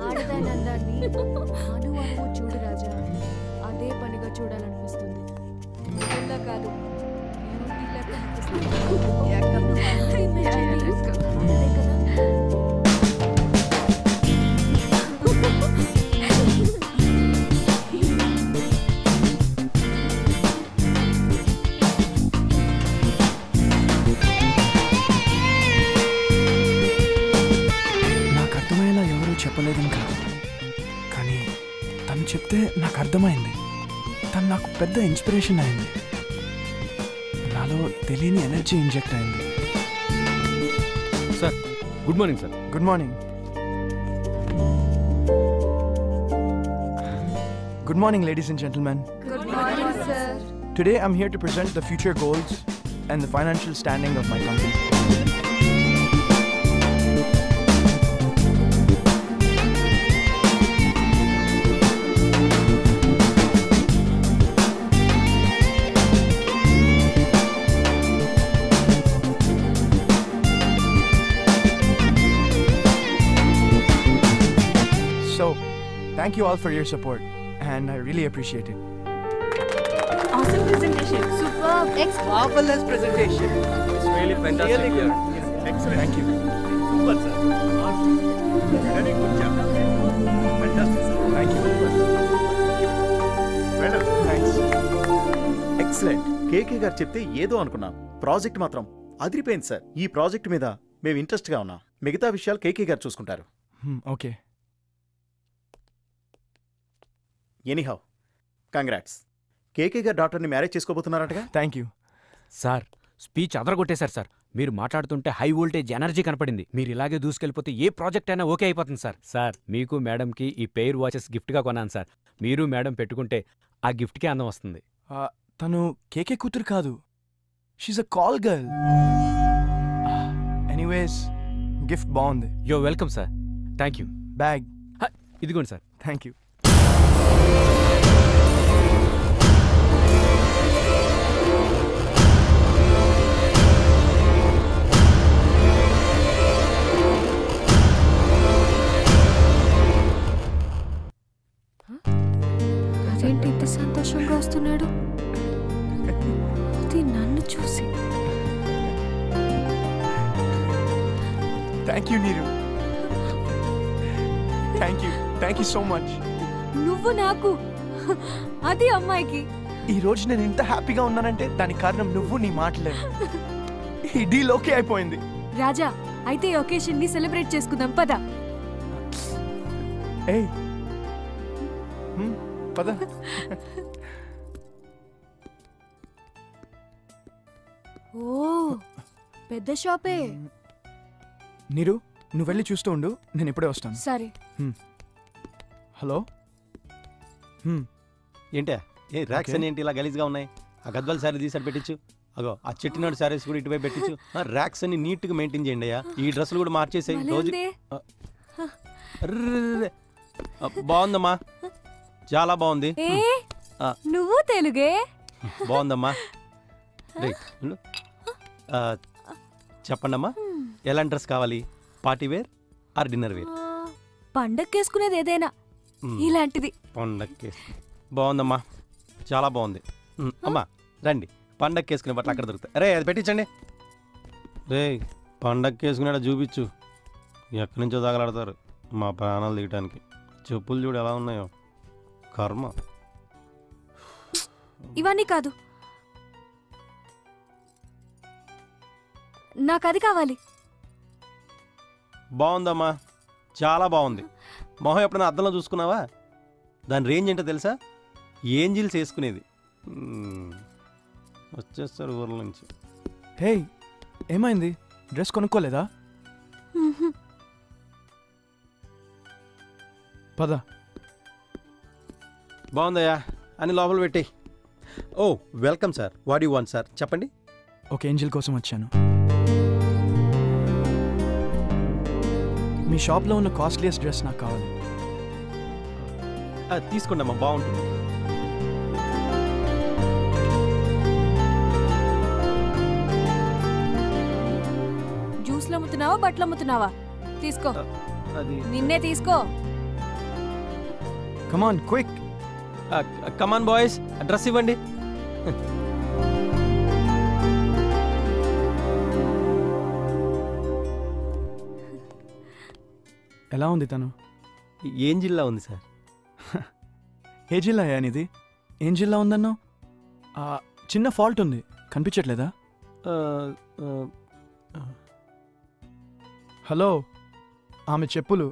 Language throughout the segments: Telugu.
ఆడదాని అందాన్ని అణువు చూడు రాజా, అదే పనిగా చూడాలనిపిస్తుంది. ఇలా కాదు, చెప్పలేదని కాదు, కానీ తను చెప్తే నాకు అర్థమైంది. తను నాకు పెద్ద ఇన్స్పిరేషన్ అయింది. నాలో తెలియని ఎనర్జీ ఇంజెక్ట్ అయింది. Sir good morning sir. Good morning. Good morning, ladies and gentlemen. Good morning, sir. Today I'm here to present the future goals and the financial standing of my company. So, thank you all for your support. And I really appreciate it. Awesome presentation. Superb. Marvelous presentation. It's really fantastic. Really good. Excellent. Thank you. Super, sir. Very good job. Fantastic, sir. Thank you. Well done. Thanks. Excellent. KK గారు చెప్తే ఏదో అనుకున్నాం, ప్రాజెక్ట్ మాత్రం అదిరిపోయింది సార్. ఈ ప్రాజెక్ట్ మీద మేము ఇంట్రెస్ట్గా ఉన్నాం. మిగతా విషయాలు కేకే గారు చూసుకుంటారు. Okay. Anyhow, congrats. కేకే గారు డాక్టర్ని మ్యారేజ్ చేసుకోబోతున్నారటగా. Thank you. సార్ స్పీచ్ అదరగొట్టేశారు సార్. మీరు మాట్లాడుతుంటే హై వోల్టేజ్ ఎనర్జీ కనపడింది. మీరు ఇలాగే దూసుకెళ్ళిపోతే ఏ ప్రాజెక్ట్ అయినా ఓకే అయిపోతుంది సార్. సార్ మీకు మేడంకి ఈ పెయిర్ వాచెస్ గిఫ్ట్గా కొన్నాను సార్. మీరు మేడం పెట్టుకుంటే ఆ గిఫ్ట్కే అందం వస్తుంది. తను కేకే కూతురు కాదు. She's a call girl. Anyways, gift బాగుంది. Yo welcome sir. Thank you. Bag ఇదిగోండి సార్. Thank you. అదేంటి ఇంత సంతోషంగా వస్తున్నాడు? అది నన్ను చూసి. థ్యాంక్ యూ నీరు. Thank you so much. నువ్వు నాకు, అది అమ్మాయికి. ఈ రోజు నేను ఇంత హ్యాపీగా ఉన్నానంటే దానికి కారణం నువ్వు, నీ మాటలే. ఈ డీల్ ఓకే అయిపోయింది. రాజా, అయితే ఈ ఒకేషన్ ని సెలబ్రేట్ చేసుకుందాం పద. ఏయ్ పద. ఓ పెద్ద షాపే. నీరు, నువ్వు వెళ్ళి చూస్తూ ఉండు, నేను ఇప్పుడే వస్తాను. సరే. హలో. ఏంటా ఏ ర్యాక్స్ అని ఏంటి ఇలా గలీజ్గా ఉన్నాయి? ఆ గద్వాల శారీ తీసి పెట్టించు. అగో ఆ చెట్టినాడు శారీస్ కూడా ఇటువైపు పెట్టించు. ర్యాక్స్ అన్ని నీట్గా మెయింటైన్ చేయండి అయ్యా. ఈ డ్రెస్సులు కూడా మార్చేసాయి రోజు. బాగుందమ్మా, చాలా బాగుంది. నువ్వు తెలుగే. బాగుందమ్మా. రైట్ చెప్పండి అమ్మా, ఎలాంటి డ్రెస్ కావాలి? Party wear or dinner wear? పండక్కేసుకునేది ఏదైనా ఇలాంటిది. పండక్కేసుకు బాగుందమ్మా, చాలా బాగుంది. అమ్మా రండి, పండక్కేసుకునే బట్టలు అక్కడ దొరుకుతాయి. రే అది పెట్టించండి. రే పండక్కేసుకునేలా చూపించు. ఎక్కడి నుంచో తగలాడతారు మా ప్రాణాలు దిగటానికి. చెప్పులు చూడు ఎలా ఉన్నాయో, కర్మ. ఇవన్నీ కాదు, నాకు అది కావాలి. బాగుందమ్మా, చాలా బాగుంది. మొహం ఎప్పుడైనా అద్దంలో చూసుకున్నావా? దాని రేంజ్ ఏంటో తెలుసా? ఏంజిల్స్ వేసుకునేది. వచ్చేస్తారు ఊర్ల నుంచి. హే, ఏమైంది? డ్రెస్ కొనుక్కోలేదా? పద. బాగుందయ్యా అని లోపల పెట్టి. Oh welcome sir. What you want sir? చెప్పండి. ఒక ఏంజిల్ కోసం వచ్చాను. మీ షాప్లో ఉన్న కాస్ట్లీయెస్ట్ డ్రెస్ నాకు కావాలి. తీసుకోండి అమ్మా, బాగుంటుంది. జ్యూస్లో అమ్ముతున్నావా, బట్టలు అమ్ముతున్నావా? తీసుకో, అది నిన్నే తీసుకో. Come on quick. Come on boys, dress ఇవ్వండి. ఎలా ఉంది తను? ఏం జిల్లా ఉంది సార్? ఏ జిల్లా ఇది? ఏం జిల్లా ఉందన్నావు? చిన్న ఫాల్ట్ ఉంది, కనిపించట్లేదా? హలో, ఆమె చెప్పులు.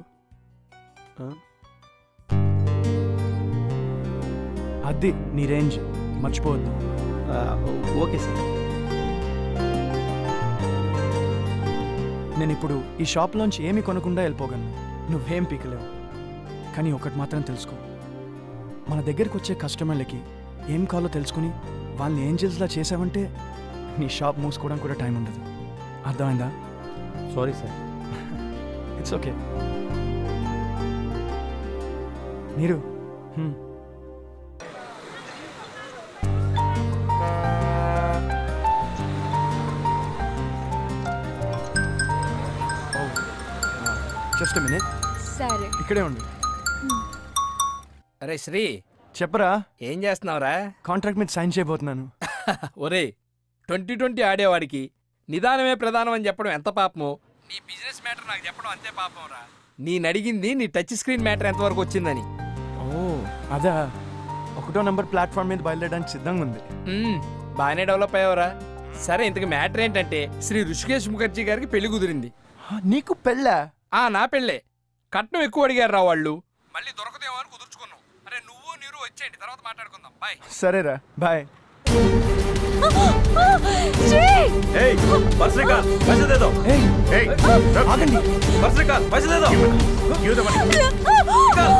అది నీ రేంజ్, మర్చిపోవద్దు. Okay sir. నేను ఇప్పుడు ఈ షాప్లోంచి ఏమీ కొనకుండా వెళ్ళిపోగలను, నువ్వేం పీకలేవు. కానీ ఒకటి మాత్రం తెలుసుకో, మన దగ్గరికి వచ్చే కస్టమర్లకి ఏం కావాలో తెలుసుకుని వాళ్ళని ఏంజల్స్లా చేసావంటే నీ షాప్ మూసుకోవడం కూడా టైం ఉండదు. అర్థమైందా? Sorry sir. It's okay. నీరు, జస్ట్ మినిట్, సరే. ఇక్కడే ఉండు. అరే శ్రీ, చెప్పరా? ఏం చేస్తున్నావురా? కాంట్రాక్ట్ మీద సైన్ చేయబోతున్నాను. ఒరే, 2020 ఆడేవాడికి నిదానమే ప్రధానం అని చెప్పడం ఎంత పాపమో, నీ బిజినెస్ మ్యాటర్ నాకు చెప్పడం అంతే పాపం రా. నేను అడిగింది నీ టచ్ స్క్రీన్ మ్యాటర్ ఎంతవరకు వచ్చిందని. ఓ అదా, 1వ నంబర్ ప్లాట్ఫామ్ మీద బయలుదేరడానికి సిద్ధంగా ఉంది. బాగానే డెవలప్ అయ్యావరా. సరే, ఇంతకు మ్యాటర్ ఏంటంటే శ్రీ ఋషికేశ్ ముఖర్జీ గారికి పెళ్లి కుదిరింది. నీకు పెళ్ళా? నా పెళ్ళే. కట్నం ఎక్కువ అడిగారు రా వాళ్ళు. మళ్ళీ దొరకదేమో అని కుదుర్చుకున్నాం. అరే నువ్వు నీరు వచ్చేయండి, తర్వాత మాట్లాడుకుందాం. బాయ్. సరేరా, బాయ్. ఏయ్ पर्स निकाल, पैसे दे दो. ఏయ్, ఆగండి. पर्स निकाल, पैसे दे दो. Give the money. निकाल.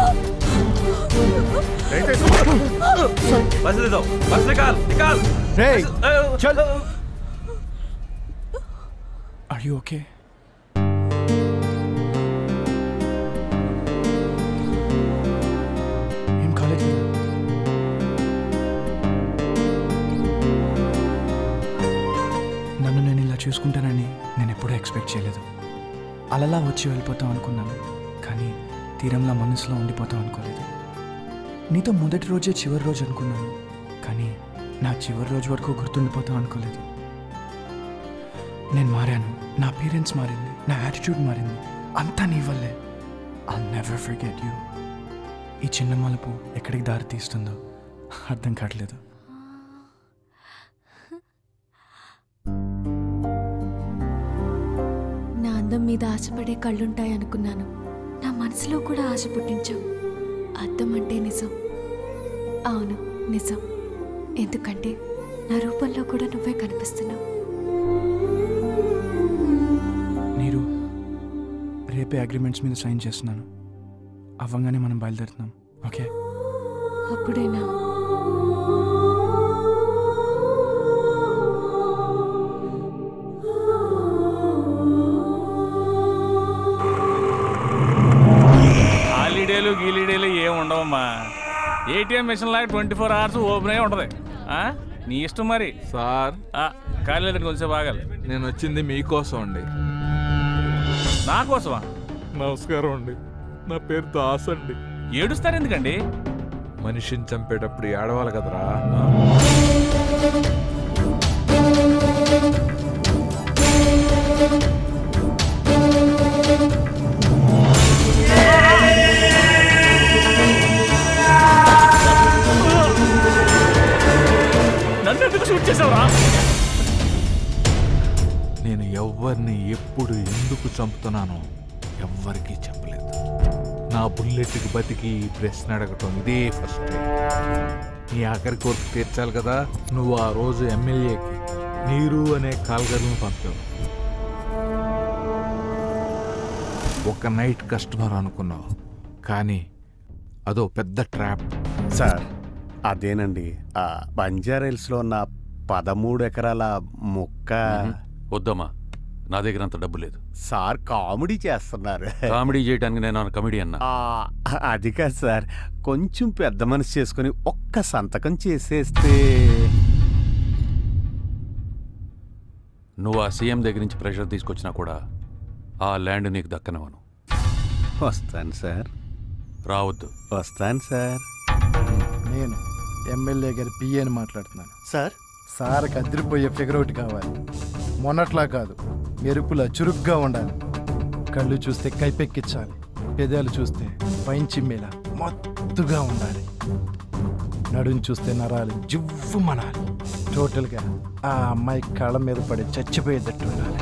पैसे दे दो. पर्स निकाल, निकाल. రేయ్, पैसे- చల్. Are you okay? ఏం కాలేదు. నన్ను నేను ఇలా చూసుకుంటానని నేను ఎప్పుడూ ఎక్స్పెక్ట్ చేయలేదు. అలలా వచ్చి వెళ్ళిపోతాం అనుకున్నాను, కానీ తీరంలా మనసులో ఉండిపోతాం అనుకోలేదు. నీతో మొదటి రోజే చివరి రోజు అనుకున్నాను, కానీ నా చివరి రోజు వరకు గుర్తుండిపోతాం అనుకోలేదు. నేను మారాను, నా పేరెంట్స్ మారింది, నా యాటిట్యూడ్ మారింది, అంతా నీ వల్లే. I'll never forget you. ఈ చిన్న మలుపు ఎక్కడికి దారి తీస్తుందో అర్థం కావట్లేదు. నా అందం మీద ఆశపడే కళ్ళుంటాయనుకున్నాను, నా మనసులో కూడా ఆశ పుట్టించావు. అద్దం అంటే నిజం. అవును, నిజం. ఎందుకంటే నా రూపంలో కూడా నువ్వే కనిపిస్తున్నావు. నీరు, రేపే అగ్రిమెంట్స్ మీద సైన్ చేస్తున్నాను. అవ్వంగానే మనం బయలుదేరుతున్నాం, ఓకే? అప్పుడేనా? హాలిడేలు గీలిడేలు ఏం ఉండవమ్మా. ఏటీఎం మిషన్ లాగా 24 hours ఓపెన్ అయి ఉంటుంది. నీ ఇష్టం మరి. సార్, ఖాళీ కొంచెం బాగాలి. నేను వచ్చింది మీకోసం అండి. నా కోసమా? నమస్కారం అండి, నా పేరు దాస్ అండి. ఏడుస్తారు ఎందుకండి? మనిషిని చంపేటప్పుడు ఏడవాలి కదరా. నన్ను ఎందుకు షూట్ చేసావురా? నేను ఎవరిని ఎప్పుడు ఎందుకు చంపుతున్నానో ఎవ్వరికీ చెప్పలేదు. నా బుల్లెట్కి బతికి ఈ ప్రశ్న అడగటం ఇదే ఫస్ట్ టైం. నీ ఆఖరి కోరిక తీర్చాలి కదా. నువ్వు ఆ రోజు ఎమ్మెల్యేకి నీరు అనే కాల్గర్లను పంపావు. ఒక నైట్ కస్టమర్ అనుకున్నావు, కానీ అదో పెద్ద ట్రాప్. సార్, అదేనండి, బంజారాహిల్స్లో ఉన్న 13 ఎకరాల మొక్క. వద్దమ్మా, నా దగ్గర అంత డబ్బు లేదు. సార్ కామెడీ చేస్తున్నారు. కామెడీ చేయడానికి నేను కమెడీ అన్నా. అది కాదు సార్, కొంచెం పెద్ద మనసు చేసుకుని ఒక్క సంతకం చేసేస్తే. నువ్వు ఆ సీఎం దగ్గర నుంచి ప్రెషర్ తీసుకొచ్చినా కూడా ఆ ల్యాండ్ నీకు దక్కనివ్వను. వస్తాను సార్. రావద్దు. వస్తాను సార్. నేను ఎమ్మెల్యే గారి పిఏని మాట్లాడుతున్నాను. సార్కి అదిరిపోయే ఫిగర్ ఒకటి కావాలి. మొన్నట్లా కాదు, మెరుపులా చురుగ్గా ఉండాలి. కళ్ళు చూస్తే కైపెక్కించాలి, పెదాలు చూస్తే పైన చిమ్మేలా మత్తుగా ఉండాలి, నడుం చూస్తే నరాలు జువ్వుమనాలి. టోటల్గా ఆ అమ్మాయి కళ్ళ మీద పడి చచ్చిపోయేటట్టు ఉండాలి.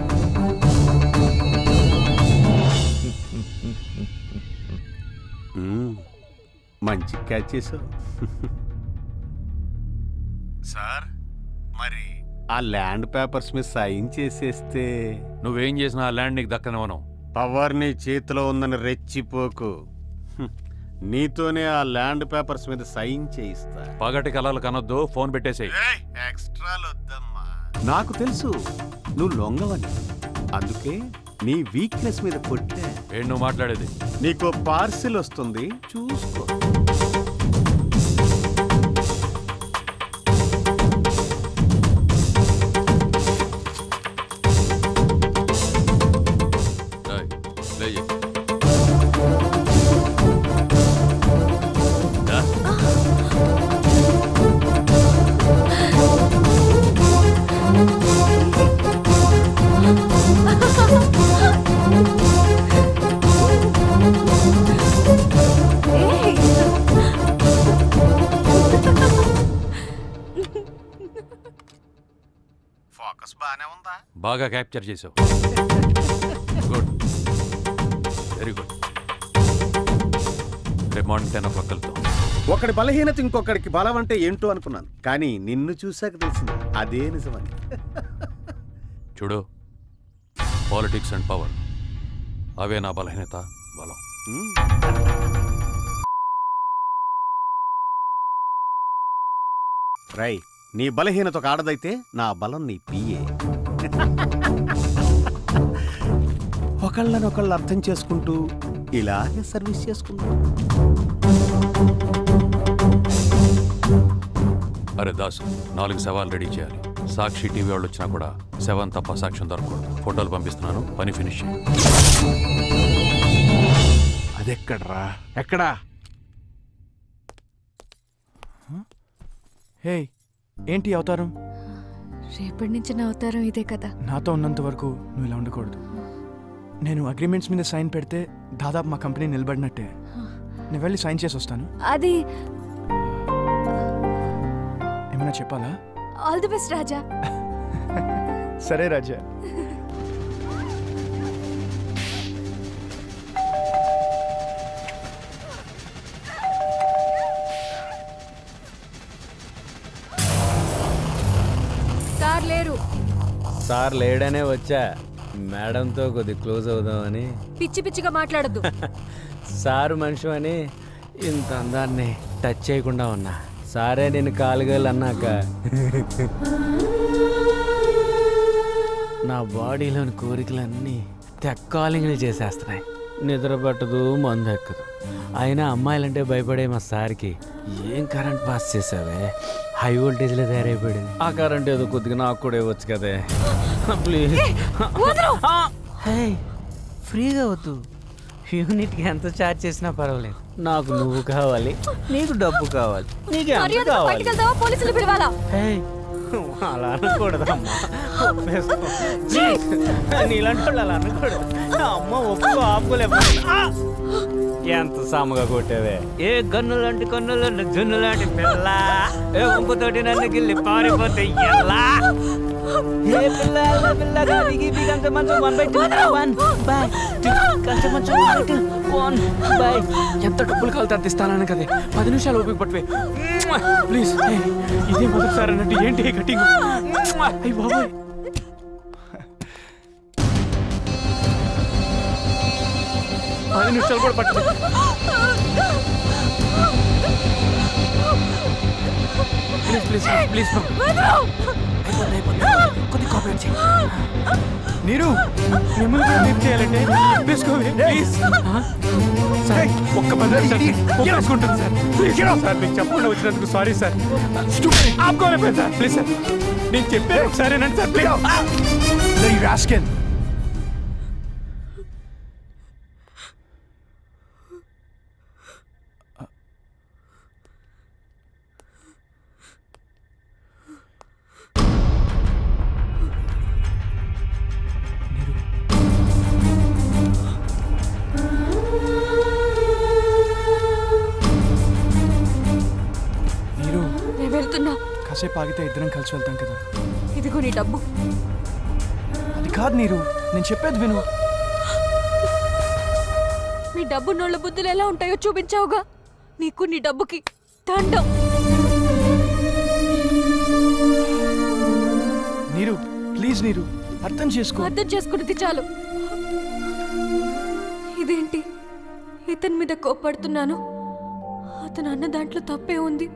మంచి క్యాచ్ చేసావు సార్. మరి ఆ ల్యాండ్ పేపర్స్ మీద సైన్ చేసేస్తే? నువ్వేం చేసినా ఆ ల్యాండ్ నీకు దక్కనివ్వను. పవర్ నీ చేతిలో ఉందని రెచ్చిపోకు. నీతోనే ఆ ల్యాండ్ పేపర్స్ మీద సైన్ చేయిస్తా. పగటి కలలు కనొద్దు, ఫోన్ పెట్టేసేయ్. ఎక్స్ట్రాలు వద్దమ్మా. నాకు తెలుసు నువ్వు లొంగవని, అందుకే నీ వీక్నెస్ మీద కొట్టే. ఏం నువ్వు మాట్లాడేది? నీకు పార్సిల్ వస్తుంది, చూసుకో. ఫోకస్ బానే ఉందా? బాగా క్యాప్చర్ చేసావు. Good, very good. రేపు మార్నింగ్ 10 o'clock వెళ్తాం. ఒకడి బలహీనత ఇంకొకడికి బలం అంటే ఏంటో అనుకున్నాను, కానీ నిన్ను చూశాక తెలిసింది అదే నిజమని. చూడు, పాలిటిక్స్ అండ్ పవర్ అవే నా బలహీనత, బలం. రై, నీ బలహీనత ఒక ఆడదైతే నా బలం నీ పిఏ. ఒకళ్ళనొకళ్ళు అర్థం చేసుకుంటూ ఇలాగే సర్వీస్ చేసుకుంటాం. అరే దాసు, 4 శవాలు రెడీ చేయాలి. సాక్షి టీవీ వాళ్ళు వచ్చినా కూడా శవం తప్ప సాక్ష్యం దొరకకూడదు. ఫోటోలు పంపిస్తున్నాను, పని ఫినిష్ చేయి. అదెక్కడ్రా? ఎక్కడా? హే, ఏంటి అవతారం? రేపటి నుంచి నా అవతారం ఇదే కదా. నాతో ఉన్నంత వరకు నువ్వు ఇలా ఉండకూడదు. నేను అగ్రిమెంట్స్ మీద సైన్ పెడితే దాదాపు మా కంపెనీ నిలబడినట్టే. నేను వెళ్ళి సైన్ చేసి వస్తాను. అది ఏమైనా చెప్పాలా? ఆల్ ది బెస్ట్ రాజా. సరే రాజా. సార్ లేరు. సార్ లేడనే వచ్చా, మేడంతో కొద్ది క్లోజ్ అవుదామని. పిచ్చి పిచ్చిగా మాట్లాడద్దు. సారు మనిషి అని ఇంత అందాన్ని టచ్ చేయకుండా ఉన్నా. సారే నేను కాలుగలు అన్నాక నా బాడీలోని కోరికలన్నీ తెక్కాలింగ్లు చేసేస్తున్నాయి. నిద్ర పట్టదు, మందు ఎక్కదు. అయినా అమ్మాయిలంటే భయపడే మా సార్కి ఏం కరెంట్ పాస్ చేసావే, హై వోల్టేజ్లో తయారైపోయింది. ఆ కరెంట్ ఏదో కొద్దిగా నాకు కూడా ఇవ్వచ్చు కదే ప్లీజ్. ఫ్రీగా వద్దు, యూనిట్కి ఎంత ఛార్జ్ చేసినా పర్వాలేదు. నాకు నువ్వు కావాలి, నీకు డబ్బు కావాలి, నీకు ఎంత కావాలి. పోలీసులు పిలవాలా? అలా అనకూడదమ్మా, నీలాంటి వాళ్ళు అలా అనకూడదు. అమ్మ ఒప్పు ఆపుకోలేకపోతున్నా. ఎంత సాముగా కొట్టావే. ఏ గన్ను లాంటి కన్నులు జున్ను లాంటి పిల్ల, ఏ ఉంపుతోటి నన్ను గిల్లి పారిపోతే ఎలా? ఏ పిల్ల పిల్లగా దిగి బిగంత మంచం 1/2 ఎంత డబ్బులు కావాలి అర్థిస్తానని కదే. 10 నిమిషాలు ఓపిక పట్టువే ప్లీజ్. ఇదే మొదటిసారి అన్నట్టు ఏంటి కటింగ్? అయ్యి బాబాయ్, పది నిమిషాలు కూడా పట్టు. ప్లీజ్ ప్లీజ్ ప్లీజ్ కొద్ది కోఆపరేట్ చేయి. నీరు, మిమ్మల్ని కూడా రేప్ చేయాలంటే వేసుకోవే ప్లీజ్. సార్, ఒక్క 10 నిమిషాలు ఒప్పుకుంటాను సార్. ప్లీజ్ సార్, మీకు చెప్పకుండా వచ్చినందుకు సారీ సార్. ఆపుకోలేకపోయింది సార్, ప్లీజ్ సార్. నేను చెప్పే ఒకసారి సార్ ప్లీజ్. కాసేపు ఆగితే ఇద్దరం కలిసి వెళ్తాం కదా. ఇదిగో నీ డబ్బు. అది కాదు నీరు, నేను చెప్పేది విను. నీ డబ్బు నోళ్ళ బుద్ధులు ఎలా ఉంటాయో చూపించావుగా. నీకు నీ డబ్బుకి దండం. నీరు ప్లీజ్ నీరు, అర్థం చేసుకో. అర్థం చేసుకున్నది చాలు. ఇదేంటి ఇతని మీద కోప్పడుతున్నాను? అతను అన్న దాంట్లో తప్పే ఉంది.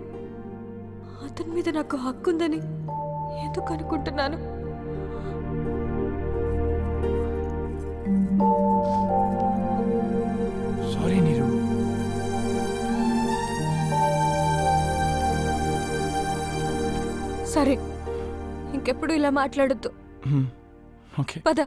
అతని మీద నాకు హక్కు ఉందని ఎందుకు అనుకుంటున్నాను? సారీ నీరు. సరే, ఇంకెప్పుడు ఇలా మాట్లాడొద్దు. ఓకే పద.